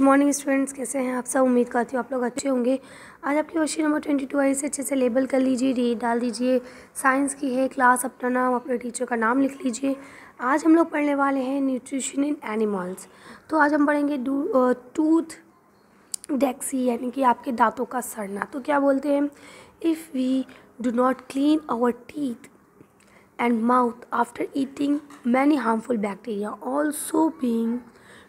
Morning students, कैसे हैं आप सब। उम्मीद करती हूँ आप लोग अच्छे होंगे। आज आपकी क्वेश्चन नंबर 22 आई से अच्छे से लेबल कर लीजिए, डेट डाल दीजिए। साइंस की है, क्लास अपना नाम, अपने टीचर का नाम लिख लीजिए। आज हम लोग पढ़ने वाले हैं न्यूट्रिशन इन एनिमल्स। तो आज हम पढ़ेंगे टूथ डेक्सी, यानी कि आपके दांतों का सड़ना। तो क्या बोलते हैं, if we do not clean our teeth and mouth after eating, many harmful bacteria also being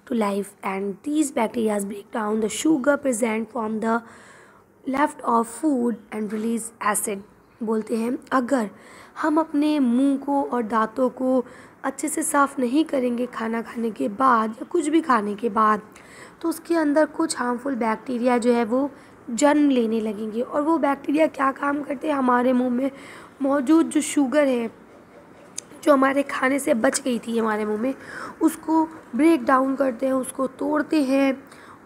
to life, and these bacteria break down the sugar present from the left of food and release acid। बोलते हैं अगर हम अपने मुंह को और दांतों को अच्छे से साफ़ नहीं करेंगे खाना खाने के बाद या कुछ भी खाने के बाद, तो उसके अंदर कुछ हार्मफुल बैक्टीरिया जो है वो जन्म लेने लगेंगे। और वो बैक्टीरिया क्या काम करते हैं, हमारे मुंह में मौजूद जो शुगर है जो हमारे खाने से बच गई थी हमारे मुंह में, उसको ब्रेक डाउन करते हैं, उसको तोड़ते हैं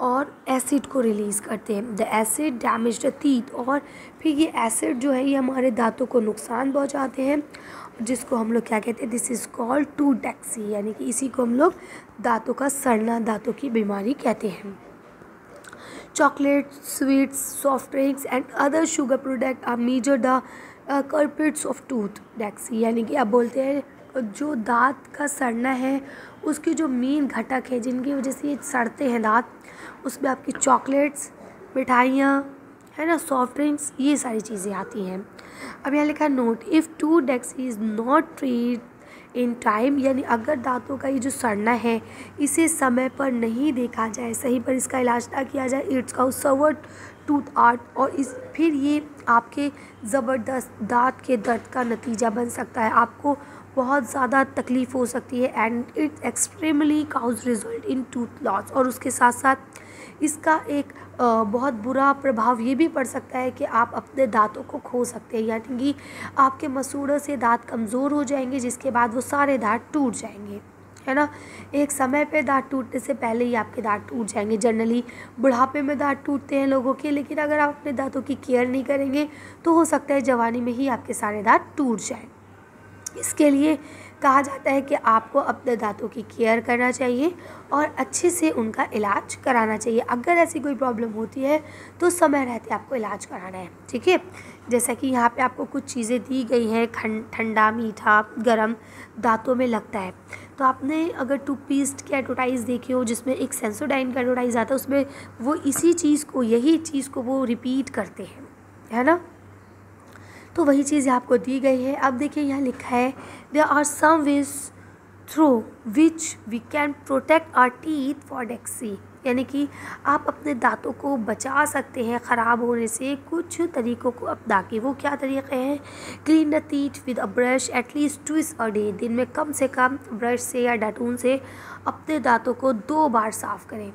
और एसिड को रिलीज़ करते हैं। The acid damage the teeth, और फिर ये एसिड जो है ये हमारे दांतों को नुकसान पहुंचाते हैं, जिसको हम लोग क्या कहते हैं, this is called tooth decay, यानी कि इसी को हम लोग दांतों का सड़ना, दांतों की बीमारी कहते हैं। Chocolate, sweets, soft drinks and other sugar product are major the culprits of tooth decay, यानी कि आप बोलते हैं जो दांत का सड़ना है उसकी जो मेन घटक है जिनकी वजह से ये सड़ते हैं दांत, उसमें आपकी चॉकलेट्स, मिठाइयाँ है ना, सॉफ्ट ड्रिंक्स, ये सारी चीज़ें आती हैं। अब यहाँ लिखा है note, if tooth डेक्सी is not treat in time, यानी अगर दांतों का ये जो सड़ना है इसे समय पर नहीं देखा जाए, सही पर इसका इलाज ना किया जाए, इट्स का सर्वर टूथ आर्ट, और इस फिर ये आपके ज़बरदस्त दांत के दर्द का नतीजा बन सकता है। आपको बहुत ज़्यादा तकलीफ़ हो सकती है and it extremely cause result in tooth loss, और उसके साथ साथ इसका एक बहुत बुरा प्रभाव ये भी पड़ सकता है कि आप अपने दांतों को खो सकते हैं, यानी कि आपके मसूड़ों से दांत कमज़ोर हो जाएंगे, जिसके बाद वो सारे दांत टूट जाएंगे, है ना। एक समय पे दांत टूटने से पहले ही आपके दांत टूट जाएंगे। जनरली बुढ़ापे में दांत टूटते हैं लोगों के, लेकिन अगर आप अपने दांतों की केयर नहीं करेंगे तो हो सकता है जवानी में ही आपके सारे दांत टूट जाएं। इसके लिए कहा जाता है कि आपको अपने दांतों की केयर करना चाहिए और अच्छे से उनका इलाज कराना चाहिए। अगर ऐसी कोई प्रॉब्लम होती है तो समय रहते आपको इलाज कराना है, ठीक है। जैसा कि यहाँ पे आपको कुछ चीज़ें दी गई हैं, ठंडा, मीठा, गरम दांतों में लगता है। तो आपने अगर टूथपेस्ट की एडवर्टाइज़ देखी हो जिसमें एक सेंसोडाइन का एडवर्टाइज आता है, उसमें वो इसी चीज़ को, यही चीज़ को वो रिपीट करते हैं, है ना। तो वही चीज़ आपको दी गई है। अब देखिए यहाँ लिखा है, there are some ways through which we can protect our teeth for decay, यानी कि आप अपने दांतों को बचा सकते हैं ख़राब होने से कुछ तरीक़ों को अपना के। वो क्या तरीक़े हैं, clean the teeth with a brush at least twice a day, दिन में कम से कम ब्रश से या डाटून से अपने दांतों को 2 बार साफ़ करें।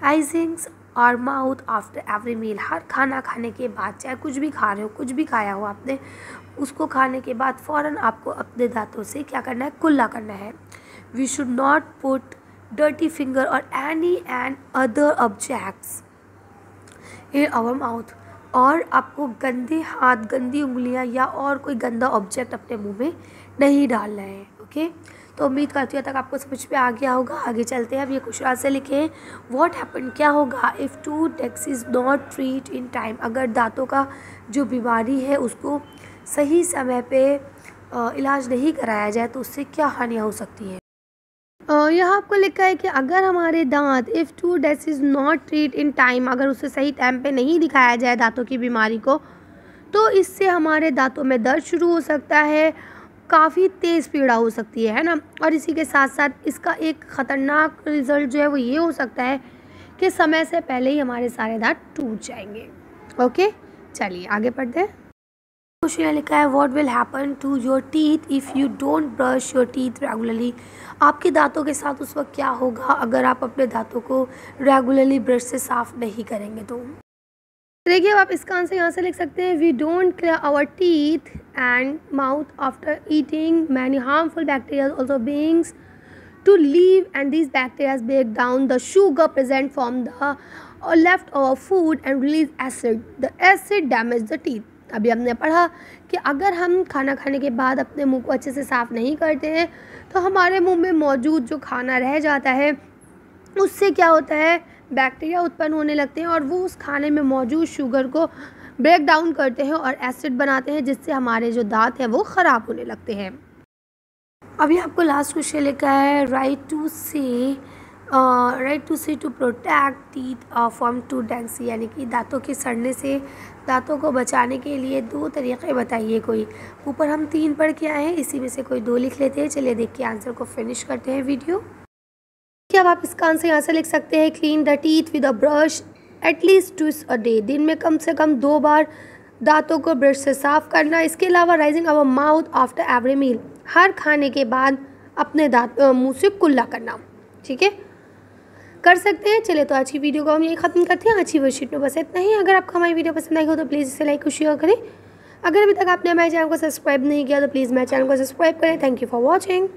आइजिंग्स और माउथ आफ्टर एवरी मील, हर खाना खाने के बाद, चाहे कुछ भी खा रहे हो, कुछ भी खाया हो आपने, उसको खाने के बाद फ़ौरन आपको अपने दांतों से क्या करना है, कुल्ला करना है। We should not put dirty finger और any and other objects in our mouth, और आपको गंदे हाथ, गंदी उंगलियां या और कोई गंदा ऑब्जेक्ट अपने मुंह में नहीं डालना है, ओके। तो उम्मीद करती हूँ तक आपको समझ में आ गया होगा। आगे चलते हैं। अब ये क्वेश्चन से लिखें, व्हाट हैपन, क्या होगा if tooth डेक्सी is not treat in time, अगर दांतों का जो बीमारी है उसको सही समय पे इलाज नहीं कराया जाए तो उससे क्या हानियाँ हो सकती हैं। यहाँ आपको लिखा है कि अगर हमारे दांत, if tooth डेक्सी is not treat in time, अगर उसे सही टाइम पे नहीं दिखाया जाए दांतों की बीमारी को, तो इससे हमारे दांतों में दर्द शुरू हो सकता है, काफ़ी तेज़ पीड़ा हो सकती है ना। और इसी के साथ साथ इसका एक ख़तरनाक रिज़ल्ट जो है वो ये हो सकता है कि समय से पहले ही हमारे सारे दांत टूट जाएंगे, ओके। चलिए आगे पढ़ते हैं। क्वेश्चन लिखा है, what will happen to your teeth if you don't brush your teeth regularly, आपके दांतों के साथ उस वक्त क्या होगा अगर आप अपने दांतों को रेगुलरली ब्रश से साफ़ नहीं करेंगे। तो देखिए, अब आप इसका आंसर यहाँ से लिख सकते हैं, we don't clear our teeth and mouth after eating, many harmful bacteria also beings to leave, and these bacteria break down the sugar present from the leftover food and release acid. The acid damage the teeth. अभी हमने पढ़ा कि अगर हम खाना खाने के बाद अपने मुंह को अच्छे से साफ़ नहीं करते हैं तो हमारे मुंह में मौजूद जो खाना रह जाता है उससे क्या होता है, बैक्टीरिया उत्पन्न होने लगते हैं और वो उस खाने में मौजूद शुगर को ब्रेक डाउन करते हैं और एसिड बनाते हैं, जिससे हमारे जो दांत हैं वो ख़राब होने लगते हैं। अभी आपको लास्ट क्वेश्चन लिखा है राइट टू से to protect teeth from tooth डेंसी, यानी कि दांतों के सड़ने से दांतों को बचाने के लिए 2 तरीक़े बताइए कोई। ऊपर हम 3 पढ़ के आए हैं, इसी में से कोई 2 लिख लेते हैं। चलिए देख के आंसर को फिनिश करते हैं वीडियो। क्या आप इसका आंसर यहाँ से लिख सकते हैं, clean the teeth with a brush at least twice a day, दिन में कम से कम 2 बार दांतों को ब्रश से साफ़ करना। इसके अलावा rinsing our mouth after every meal, हर खाने के बाद अपने दांत मुँह से कुल्ला करना। ठीक है, कर सकते हैं। चलिए तो आज की वीडियो को हम यही ख़त्म करते हैं। आज की वर्कशीट में बस इतना ही। अगर आपको हमारी वीडियो पसंद आई हो तो प्लीज़ इसे लाइक और शेयर करें। अगर अभी तक आपने हमारे चैनल को सब्सक्राइब नहीं किया तो प्लीज़ मेरे चैनल को सब्सक्राइब करें। Thank you for watching.